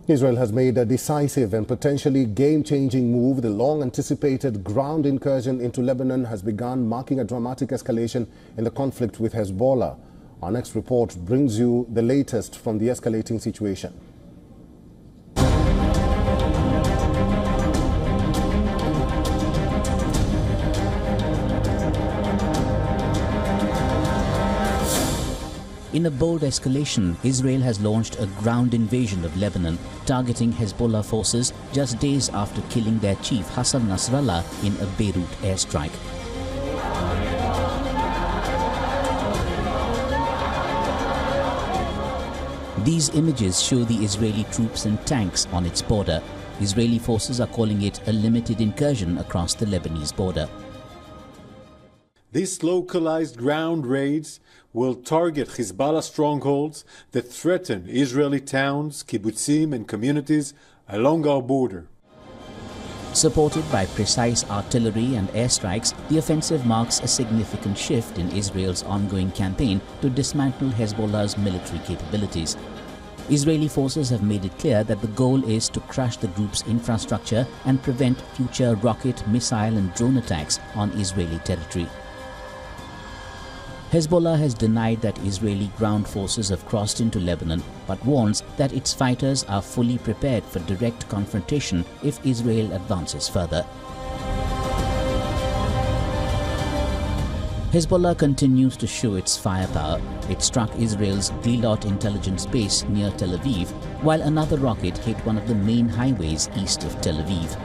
Israel has made a decisive and potentially game-changing move. The long-anticipated ground incursion into Lebanon has begun, marking a dramatic escalation in the conflict with Hezbollah. Our next report brings you the latest from the escalating situation. In a bold escalation, Israel has launched a ground invasion of Lebanon, targeting Hezbollah forces just days after killing their chief Hassan Nasrallah in a Beirut airstrike. These images show the Israeli troops and tanks on its border. Israeli forces are calling it a limited incursion across the Lebanese border. These localized ground raids will target Hezbollah strongholds that threaten Israeli towns, kibbutzim, and communities along our border. Supported by precise artillery and airstrikes, the offensive marks a significant shift in Israel's ongoing campaign to dismantle Hezbollah's military capabilities. Israeli forces have made it clear that the goal is to crush the group's infrastructure and prevent future rocket, missile and drone attacks on Israeli territory. Hezbollah has denied that Israeli ground forces have crossed into Lebanon, but warns that its fighters are fully prepared for direct confrontation if Israel advances further. Hezbollah continues to show its firepower. It struck Israel's Glilot intelligence base near Tel Aviv, while another rocket hit one of the main highways east of Tel Aviv.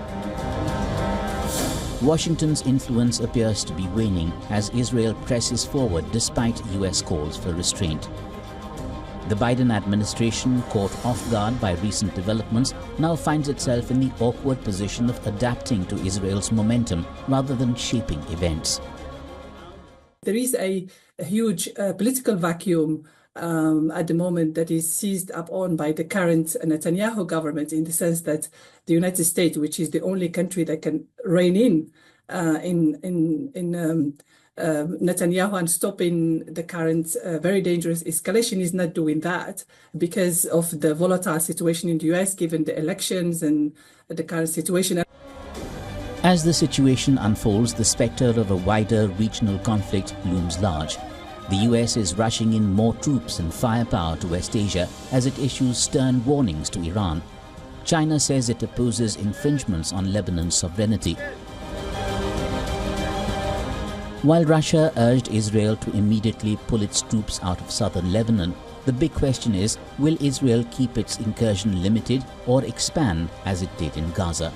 Washington's influence appears to be waning as Israel presses forward despite US calls for restraint. The Biden administration, caught off guard by recent developments, now finds itself in the awkward position of adapting to Israel's momentum rather than shaping events. There is a huge political vacuum at the moment that is seized up on by the current Netanyahu government, in the sense that the United States, which is the only country that can rein in Netanyahu and stopping the current very dangerous escalation, is not doing that because of the volatile situation in the US, given the elections and the current situation. As the situation unfolds, the spectre of a wider regional conflict looms large. The US is rushing in more troops and firepower to West Asia as it issues stern warnings to Iran. China says it opposes infringements on Lebanon's sovereignty. While Russia urged Israel to immediately pull its troops out of southern Lebanon, the big question is, will Israel keep its incursion limited or expand as it did in Gaza?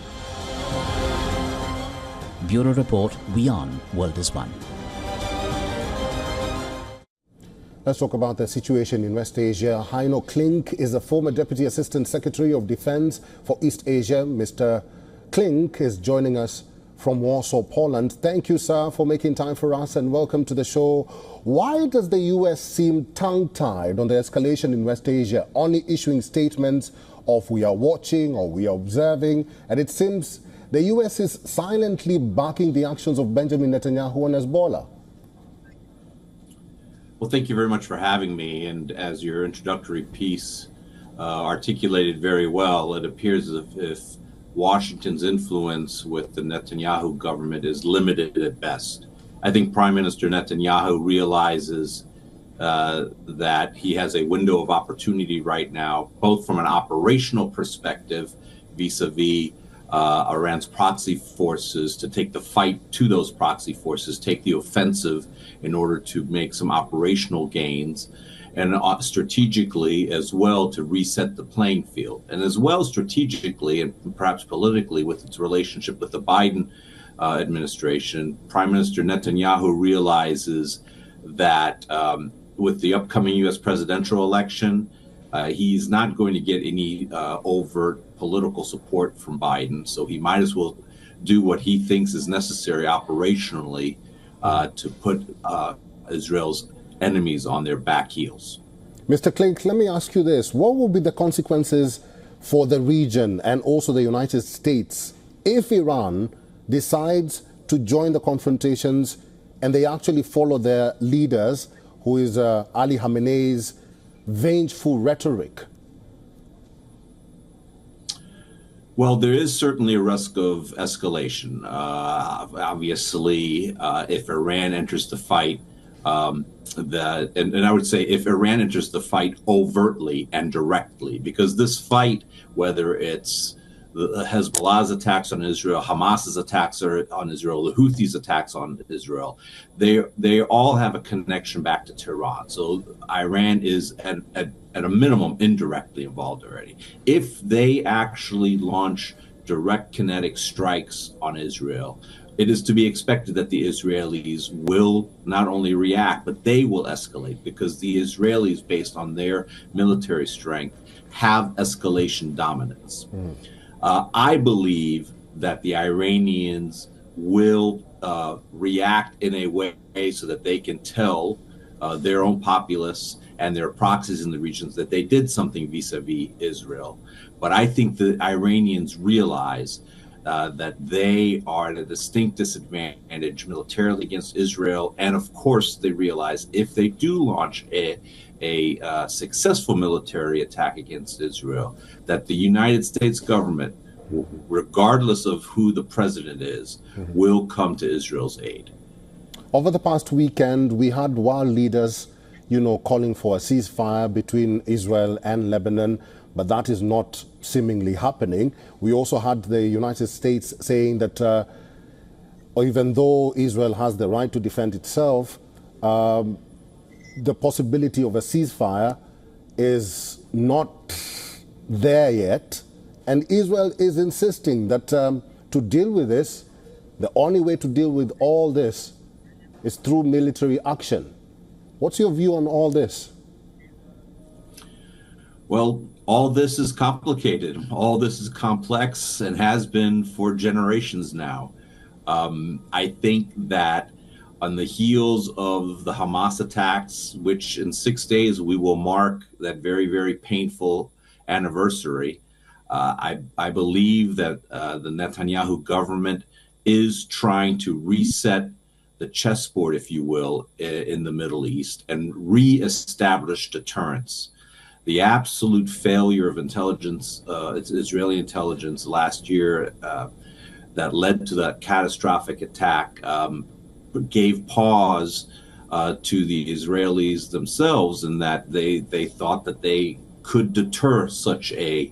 Bureau Report, WION World is One. Let's talk about the situation in West Asia. Heino Klink is the former Deputy Assistant Secretary of Defense for East Asia. Mr. Klink is joining us from Warsaw, Poland. Thank you, sir, for making time for us, and welcome to the show. Why does the US seem tongue-tied on the escalation in West Asia, only issuing statements of "we are watching" or "we are observing"? And it seems the US is silently backing the actions of Benjamin Netanyahu and Hezbollah. Well, thank you very much for having me. And as your introductory piece articulated very well, it appears as if Washington's influence with the Netanyahu government is limited at best. I think Prime Minister Netanyahu realizes that he has a window of opportunity right now, both from an operational perspective vis-a-vis Iran's proxy forces, to take the fight to those proxy forces, take the offensive in order to make some operational gains, and strategically as well to reset the playing field, and as well strategically and perhaps politically with its relationship with the Biden administration. Prime Minister Netanyahu realizes that with the upcoming U.S. presidential election, he's not going to get any overt political support from Biden, so he might as well do what he thinks is necessary operationally to put Israel's enemies on their back heels. Mr. Klink, let me ask you this. What will be the consequences for the region and also the United States if Iran decides to join the confrontations and they actually follow their leaders, who is Ali Khamenei's vengeful rhetoric? Well, there is certainly a risk of escalation. Obviously, if Iran enters the fight, and I would say if Iran enters the fight overtly and directly, because this fight, whether it's the Hezbollah's attacks on Israel, Hamas's attacks on Israel, the Houthis' attacks on Israel, they all have a connection back to Tehran. So Iran is at a minimum indirectly involved already. If they actually launch direct kinetic strikes on Israel, it is to be expected that the Israelis will not only react, but they will escalate, because the Israelis, based on their military strength, have escalation dominance. I believe that the Iranians will react in a way so that they can tell their own populace and their proxies in the regions that they did something vis-a-vis Israel. But I think the Iranians realize that they are at a distinct disadvantage militarily against Israel. And of course, they realize if they do launch a successful military attack against Israel, that the United States government, regardless of who the president is, will come to Israel's aid. Over the past weekend, we had world leaders, calling for a ceasefire between Israel and Lebanon, but that is not seemingly happening. We also had the United States saying that even though Israel has the right to defend itself, the possibility of a ceasefire is not there yet. And Israel is insisting that to deal with this, the only way to deal with all this is through military action. What's your view on all this? Well, all this is complicated. All this is complex and has been for generations now. I think that on the heels of the Hamas attacks, which in 6 days we will mark that very, very painful anniversary, I believe that the Netanyahu government is trying to reset the chessboard, if you will, in the Middle East and reestablish deterrence. The absolute failure of intelligence, Israeli intelligence last year that led to that catastrophic attack gave pause to the Israelis themselves, in that they thought that they could deter such a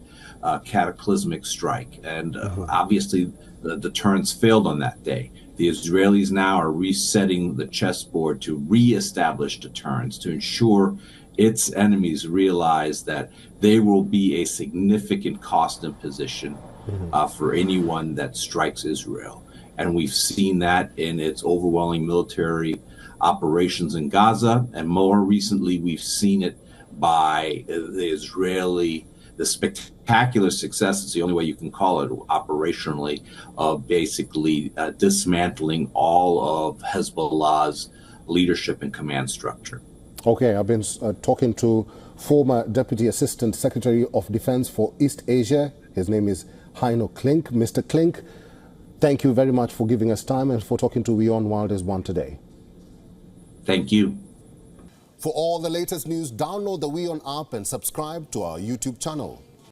cataclysmic strike. And obviously the deterrence failed on that day. The Israelis now are resetting the chessboard to reestablish deterrence, to ensure its enemies realize that there will be a significant cost imposition for anyone that strikes Israel. And we've seen that in its overwhelming military operations in Gaza. And more recently, we've seen it by the spectacular success, is the only way you can call it operationally, of basically dismantling all of Hezbollah's leadership and command structure. Okay, I've been talking to former Deputy Assistant Secretary of Defense for East Asia. His name is Heino Klink. Mr. Klink, thank you very much for giving us time and for talking to WION World as One today. Thank you. For all the latest news, download the WION app and subscribe to our YouTube channel.